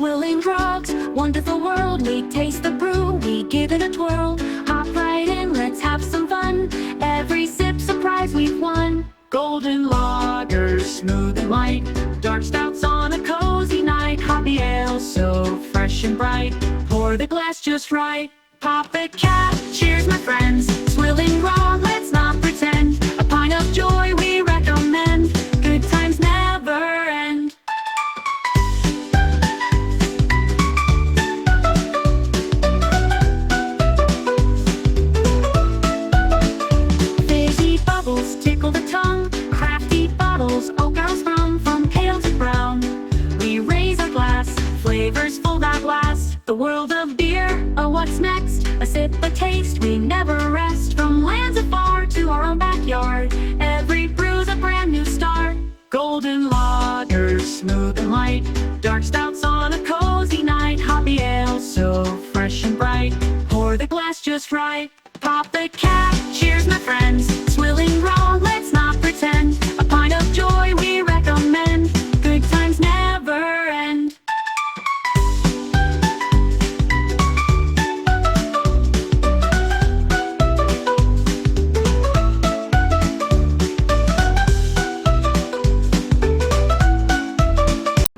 SwillinGrog's wonderful world. We taste the brew, we give it a twirl. Hop right in, let's have some fun. Every sip's a prize we've won. Golden lagers, smooth and light. Dark stouts on a cozy night. Hoppy ale, so fresh and bright. Pour the glass just right. Pop a cap, cheers my friends. SwillinGrog, let's not pretend. A pint of joy we recommend. Good times never end. Fizzy bubbles tickle the tongue. Crafty bottles, oak ales from pale to brown. We raise our glass, flavors full that last. The world of beer, oh what's next? A sip, a taste, we never rest. From lands afar to our own backyard, every brew's a brand new start. Golden lagers, smooth and light. Dark stouts on a cozy night. Hoppy ale, so fresh and bright. Pour the glass just right. Pop the cap, cheers my friends. SwillinGrog, let's not pretend. A pint of joy we recommend. Good times never end.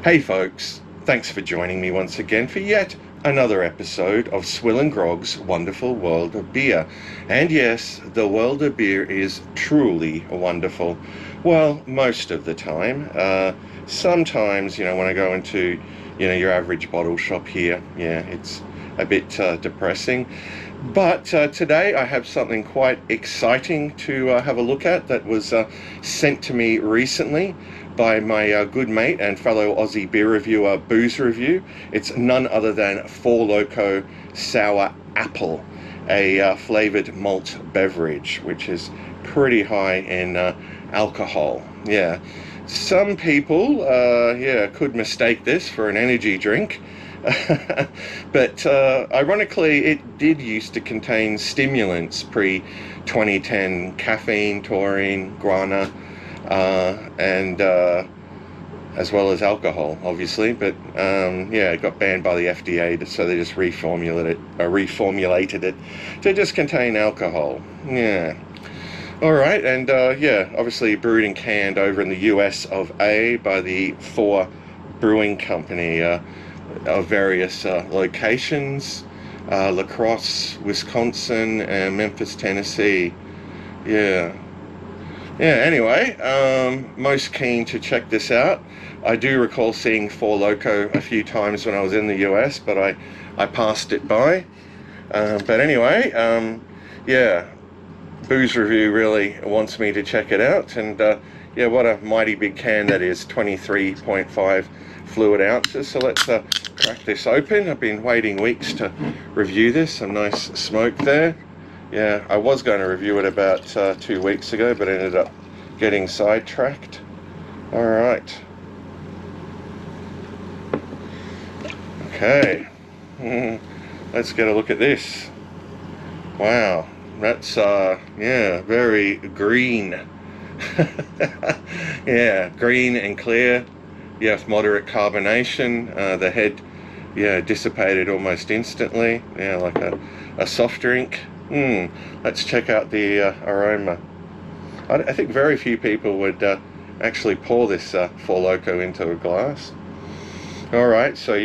Hey folks, thanks for joining me once again for yet another episode of SwillinGrog's Wonderful World of Beer. And yes, the world of beer is truly wonderful. Well, most of the time. Sometimes, when I go into, your average bottle shop here, it's a bit depressing. But today I have something quite exciting to have a look at that was sent to me recently by my good mate and fellow Aussie beer reviewer, Booze Review. It's none other than 4 Loko Sour Apple, a flavoured malt beverage, which is pretty high in alcohol. Yeah, some people, could mistake this for an energy drink. But ironically, it did used to contain stimulants pre-2010, caffeine, taurine, guarana, and as well as alcohol, obviously. But it got banned by the FDA, so they just reformulated it to just contain alcohol. Yeah. All right, and obviously brewed and canned over in the US of A by the 4 Brewing Company of various locations, La Crosse, Wisconsin, and Memphis, Tennessee. Anyway, most keen to check this out. I do recall seeing 4 Loko a few times when I was in the US, but I passed it by. But anyway, Booze Review really wants me to check it out, and what a mighty big can that is, 23.5 fluid ounces. So let's crack this open. I've been waiting weeks to review this. Some nice smoke there. Yeah, I was going to review it about 2 weeks ago, but ended up getting sidetracked. All right. Okay. Let's get a look at this. Wow, that's very green. Yeah, green and clear. Yes, moderate carbonation. The head, dissipated almost instantly. Yeah, like a soft drink. Let's check out the aroma. I think very few people would actually pour this 4 Loko into a glass. Alright, so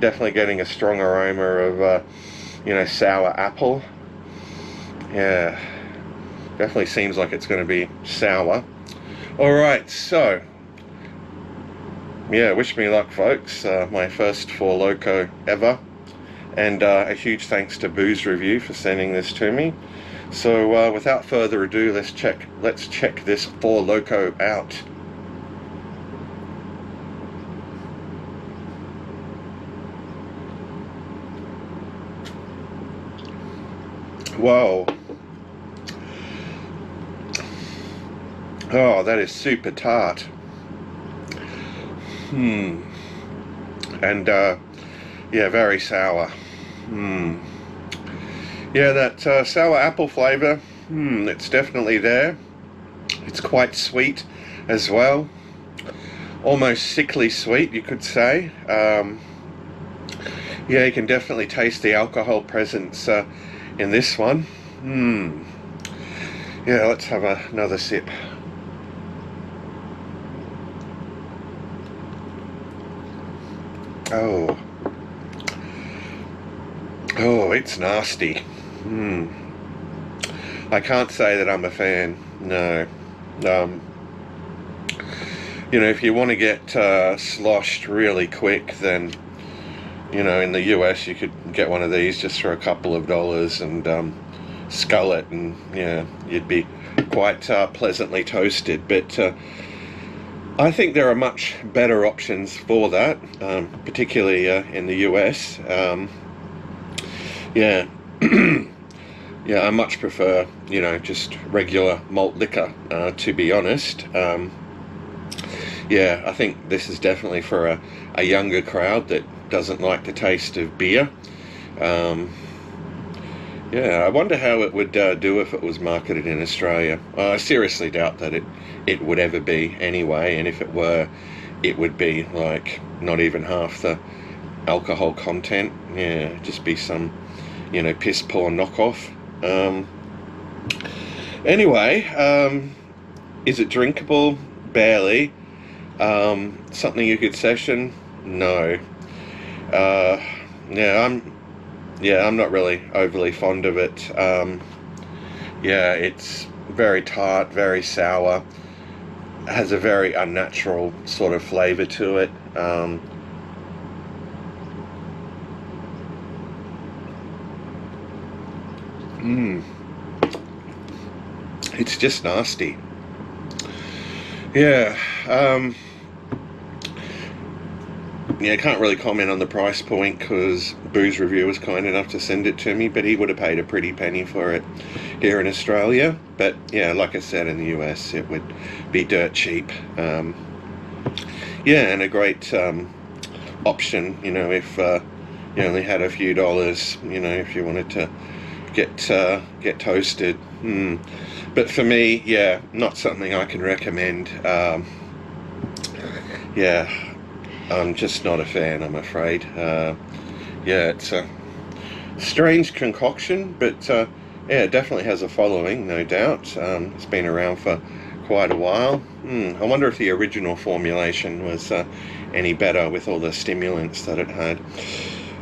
definitely getting a strong aroma of, sour apple. Yeah, definitely seems like it's going to be sour. Alright, so, wish me luck, folks. My first 4 Loko ever. And a huge thanks to Booze Review for sending this to me. So without further ado, let's check this 4 Loko out. Whoa. Oh, that is super tart. And very sour. That sour apple flavor, it's definitely there. It's quite sweet as well. almost sickly sweet, you could say. Yeah, you can definitely taste the alcohol presence in this one. Yeah, let's have another sip. Oh, it's nasty. I can't say that I'm a fan. No. You know, if you want to get sloshed really quick, then, you know, in the US you could get one of these just for a couple of dollars and scull it, and yeah, you'd be quite pleasantly toasted. But I think there are much better options for that, particularly in the US. Yeah. Yeah, I much prefer, you know, just regular malt liquor, to be honest. Yeah, I think this is definitely for a younger crowd that doesn't like the taste of beer. Yeah, I wonder how it would do if it was marketed in Australia. I seriously doubt that it would ever be anyway, and if it were, it would be like not even half the alcohol content. Yeah, it'd just be some, you know, piss poor knockoff. Anyway, is it drinkable? Barely. Something you could session? No. Yeah, I'm not really overly fond of it. Yeah, it's very tart, very sour. It has a very unnatural sort of flavour to it. It's just nasty. Yeah. Yeah, I can't really comment on the price point because Booze Review was kind enough to send it to me, but he would have paid a pretty penny for it here in Australia. But yeah, like I said, in the US it would be dirt cheap. Yeah, and a great option, you know, if you only had a few dollars, you know, if you wanted to get toasted. But for me, yeah, not something I can recommend. Yeah, I'm just not a fan, I'm afraid. Yeah, it's a strange concoction, but yeah, it definitely has a following, no doubt. It's been around for quite a while. I wonder if the original formulation was any better with all the stimulants that it had.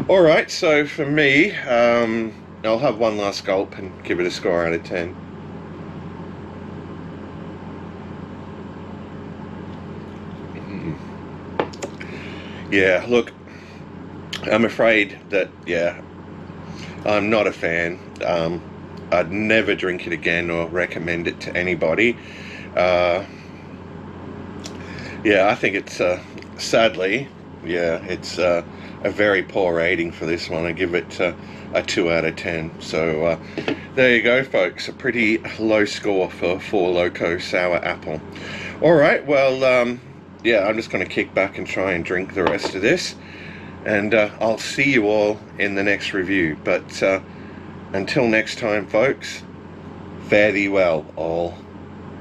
Alright, so for me, I'll have one last gulp and give it a score out of 10. Yeah, look, I'm afraid that, yeah, I'm not a fan. I'd never drink it again or recommend it to anybody. Yeah, I think it's, sadly, yeah, it's a very poor rating for this one. I give it a 2 out of 10. So there you go, folks. A pretty low score for 4 Loko Sour Apple. Alright, well, yeah, I'm just going to kick back and try and drink the rest of this. And I'll see you all in the next review. But until next time, folks, fare thee well, all.